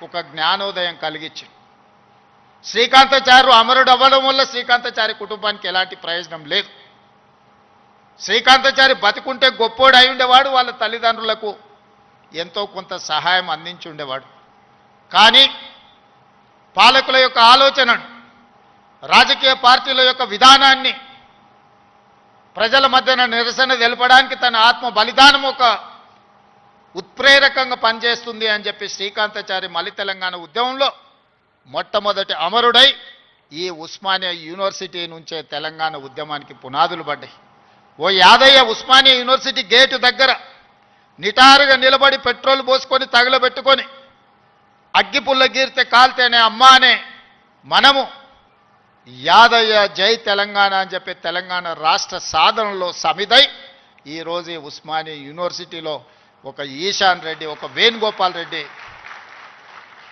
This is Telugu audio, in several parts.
ఒక జ్ఞానోదయం కలిగించి శ్రీకాంతాచార్య అమరుడు అవ్వడం వల్ల శ్రీకాంతాచార్య కుటుంబానికి ఎలాంటి ప్రయోజనం లేదు. శ్రీకాంతాచార్య బతికుంటే గొప్పోడు అయి ఉండేవాడు, వాళ్ళ తల్లిదండ్రులకు ఎంతో కొంత సహాయం అందించి ఉండేవాడు. కానీ పాలకుల యొక్క ఆలోచనను, రాజకీయ పార్టీల యొక్క విధానాన్ని ప్రజల మధ్యన నిరసన తెలపడానికి తన ఆత్మ బలిదానం ఒక ఉత్ప్రేరకంగా పనిచేస్తుంది అని చెప్పి శ్రీకాంతాచారి మలి తెలంగాణ ఉద్యమంలో మొట్టమొదటి అమరుడై ఈ ఉస్మానియా యూనివర్సిటీ నుంచే తెలంగాణ ఉద్యమానికి పునాదులు పడ్డాయి. ఓ యాదయ్య ఉస్మానియా యూనివర్సిటీ గేటు దగ్గర నిటారుగా నిలబడి పెట్రోల్ పోసుకొని తగలబెట్టుకొని అగ్గిపుల్ల గీరితే కాల్తేనే అమ్మా అనే మనము యాదయ్య జై తెలంగాణ అని చెప్పి తెలంగాణ రాష్ట్ర సాధనలో సమిదై ఈరోజు ఈ ఉస్మానియా యూనివర్సిటీలో ఒక ఈశాన్ రెడ్డి, ఒక వేణుగోపాల్ రెడ్డి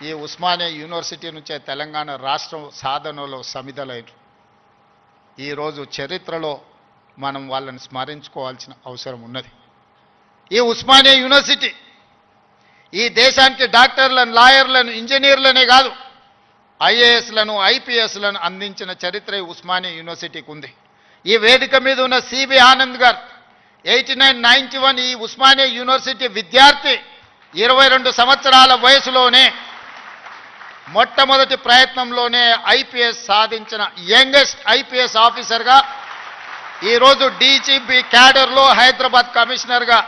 ఈ ఉస్మానియా యూనివర్సిటీ నుంచే తెలంగాణ రాష్ట్ర సాధనలో సమిదలైన ఈరోజు చరిత్రలో మనం వాళ్ళని స్మరించుకోవాల్సిన అవసరం ఉన్నది. ఈ ఉస్మానియా యూనివర్సిటీ ఈ దేశానికి డాక్టర్లను, లాయర్లను, ఇంజనీర్లనే కాదు ఐఏఎస్లను, ఐపీఎస్లను అందించిన చరిత్ర ఈ ఉస్మానియా యూనివర్సిటీకి ఉంది. ఈ వేదిక మీద ఉన్న సిబి ఆనంద్ గారు 8991 ఈ ఉస్మానియా యూనివర్సిటీ విద్యార్థి 22 సంవత్సరాల వయసులోనే మొట్టమొదటి ప్రయత్నంలోనే ఐపీఎస్ సాధించిన యంగెస్ట్ ఐపీఎస్ ఆఫీసర్గా ఈరోజు డీజీపీ క్యాడర్లో హైదరాబాద్ కమిషనర్గా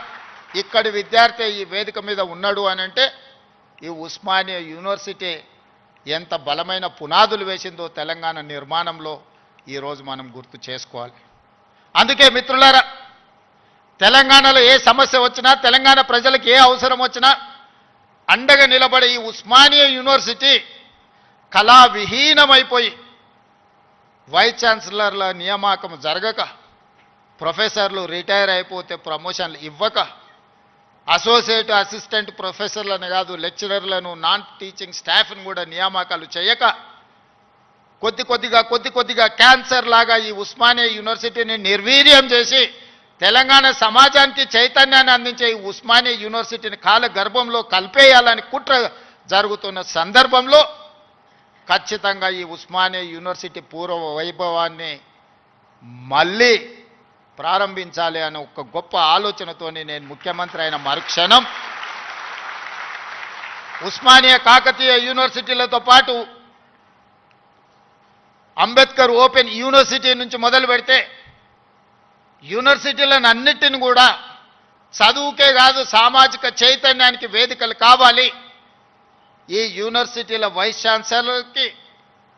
ఇక్కడి విద్యార్థి ఈ వేదిక మీద ఉన్నాడు అని అంటే ఈ ఉస్మానియా యూనివర్సిటీ ఎంత బలమైన పునాదులు వేసిందో తెలంగాణ నిర్మాణంలో ఈరోజు మనం గుర్తు చేసుకోవాలి. అందుకే మిత్రులారా, తెలంగాణలో ఏ సమస్య వచ్చినా, తెలంగాణ ప్రజలకు ఏ అవసరం వచ్చినా అండగా నిలబడే ఈ ఉస్మానియా యూనివర్సిటీ కళావిహీనమైపోయి వైస్ ఛాన్సలర్ల నియామకం జరగక, ప్రొఫెసర్లు రిటైర్ అయిపోతే ప్రమోషన్లు ఇవ్వక, అసోసియేట్ అసిస్టెంట్ ప్రొఫెసర్లను కాదు లెక్చరర్లను, నాన్ టీచింగ్ స్టాఫ్ను కూడా నియామకాలు చేయక కొద్ది కొద్దిగా క్యాన్సర్ లాగా ఈ ఉస్మానియా యూనివర్సిటీని నిర్వీర్యం చేసి తెలంగాణ సమాజానికి చైతన్యాన్ని అందించే ఈ ఉస్మానియా యూనివర్సిటీని కాల గర్భంలో కలిపేయాలని కుట్ర జరుగుతున్న సందర్భంలో ఖచ్చితంగా ఈ ఉస్మానియా యూనివర్సిటీ పూర్వ వైభవాన్ని మళ్ళీ ప్రారంభించాలి అనే ఒక గొప్ప ఆలోచనతోని నేను ముఖ్యమంత్రి అయిన మరుక్షణం ఉస్మానియా కాకతీయ యూనివర్సిటీలతో పాటు అంబేద్కర్ ఓపెన్ యూనివర్సిటీ నుంచి మొదలు పెడితే యూనివర్సిటీలను అన్నిటిని కూడా చదువుకే కాదు సామాజిక చైతన్యానికి వేదికలు కావాలి. ఈ యూనివర్సిటీల వైస్ ఛాన్సలర్కి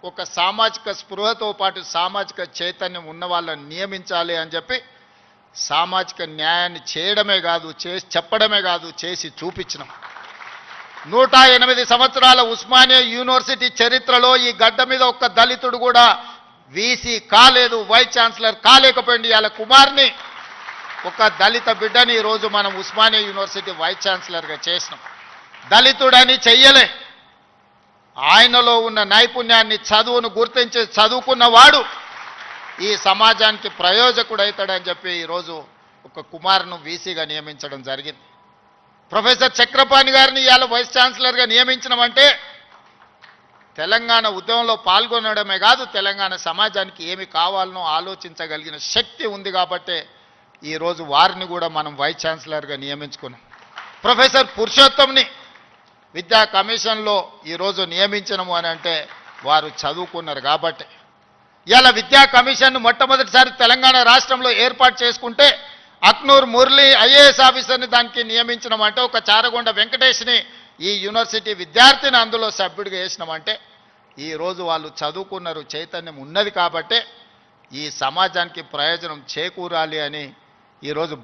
ఒక సామాజిక స్పృహతో పాటు సామాజిక చైతన్యం ఉన్న వాళ్ళని నియమించాలి అని చెప్పి సామాజిక న్యాయాన్ని చేయడమే కాదు, చెప్పడమే కాదు, చేసి చూపించినాం. 108 సంవత్సరాల ఉస్మానియా యూనివర్సిటీ చరిత్రలో ఈ గడ్డ మీద ఒక్క దళితుడు కూడా వీసీ కాలేదు, వైస్ ఛాన్సలర్ కాలేకపోయింది. వాళ్ళ కుమార్ని, ఒక దళిత బిడ్డని ఈరోజు మనం ఉస్మానియా యూనివర్సిటీ వైస్ ఛాన్సలర్గా చేసినాం. దళితుడని చెయ్యలే, ఆయనలో ఉన్న నైపుణ్యాన్ని, చదువును గుర్తించి చదువుకున్నవాడు ఈ సమాజానికి ప్రయోజకుడవుతాడని చెప్పి ఈరోజు ఒక కుమార్ను వీసీగా నియమించడం జరిగింది. ప్రొఫెసర్ చక్రపాణి గారిని ఇవాళ వైస్ ఛాన్సలర్గా నియమించడమంటే తెలంగాణ ఉద్యమంలో పాల్గొనడమే కాదు, తెలంగాణ సమాజానికి ఏమి కావాలనో ఆలోచించగలిగిన శక్తి ఉంది కాబట్టే ఈరోజు వారిని కూడా మనం వైస్ ఛాన్సలర్గా నియమించుకున్నాం. ప్రొఫెసర్ పురుషోత్తంని విద్యా కమిషన్లో ఈరోజు నియమించడము అని అంటే వారు చదువుకున్నారు కాబట్టి. ఇలా విద్యా కమిషన్ను మొట్టమొదటిసారి తెలంగాణ రాష్ట్రంలో ఏర్పాటు చేసుకుంటే అక్నూర్ మురళి ఐఏఎస్ ఆఫీసర్ని దానికి నియమించడమంటే, ఒక చారగొండ వెంకటేష్ని ఈ యూనివర్సిటీ విద్యార్థిని అందులో సభ్యుడిగా వేసినామంటే ఈరోజు వాళ్ళు చదువుకున్నారు, చైతన్యం ఉన్నది కాబట్టే ఈ సమాజానికి ప్రయోజనం చేకూరాలి అని ఈరోజు